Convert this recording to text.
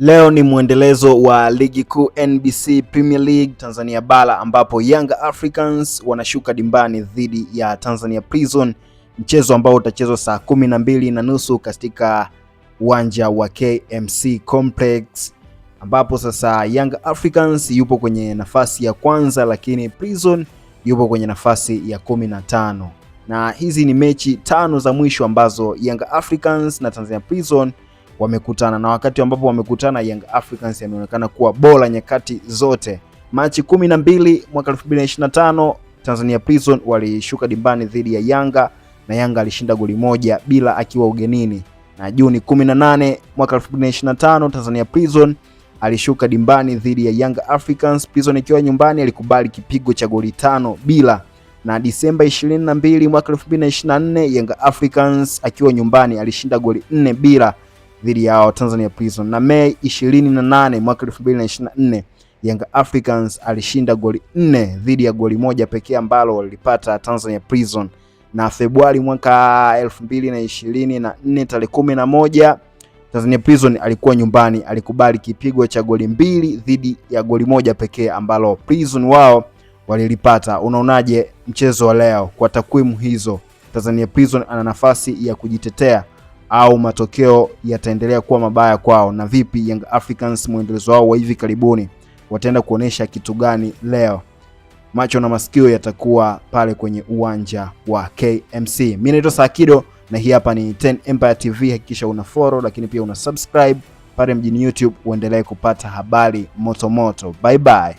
Leo ni mwendelezo wa ligi kuu NBC Premier League Tanzania Bara, ambapo Young Africans wanashuka dimbani dhidi ya Tanzania Prison, mchezo ambao utachezwa saa 12:30 katika uwanja wa KMC Complex, ambapo sasa Young Africans yupo kwenye nafasi ya kwanza, lakini Prison yupo kwenye nafasi ya 15. Na hizi ni mechi 5 za mwisho ambazo Young Africans na Tanzania Prison wamekutana, na wakati ambapo wamekutana Young Africans yameonekana kuwa bora nyakati zote. Machi 12 mwaka 2025 Tanzania Prison walishuka dimbani dhidi ya Yanga na Yanga alishinda goli moja bila akiwa ugenini. Na Juni 18 mwaka 2025 Tanzania Prison alishuka dimbani dhidi ya Young Africans, Prison ikiwa nyumbani alikubali kipigo cha goli 5 bila. Na Disemba 22 mwaka 2024 Young Africans akiwa nyumbani alishinda goli 4 bila dhidi ya Tanzania Prison. Na Mei 28 mwaka 2024 Young Africans alishinda goli 4 dhidi ya goli moja pekee ambalo walipata Tanzania Prison. Na Februari mwaka 2024 tarehe 11 Tanzania Prison alikuwa nyumbani alikubali kipigo cha goli 2 dhidi ya goli moja pekee ambalo Prison wao walilipata. Unaonaje mchezo wa leo? Kwa takwimu hizo, Tanzania Prison ana nafasi ya kujitetea au matokeo yataendelea kuwa mabaya kwao? Na vipi Young Africans mwendelezo wao wa hivi karibuni wataenda kuonesha kitu gani leo? Macho na masikio yatakuwa pale kwenye uwanja wa KMC. Mimi naitwa Sakido na hii hapa ni 10 Empire TV. Hakikisha una follow lakini pia una subscribe pale mjini YouTube uendelee kupata habari moto moto. Bye bye.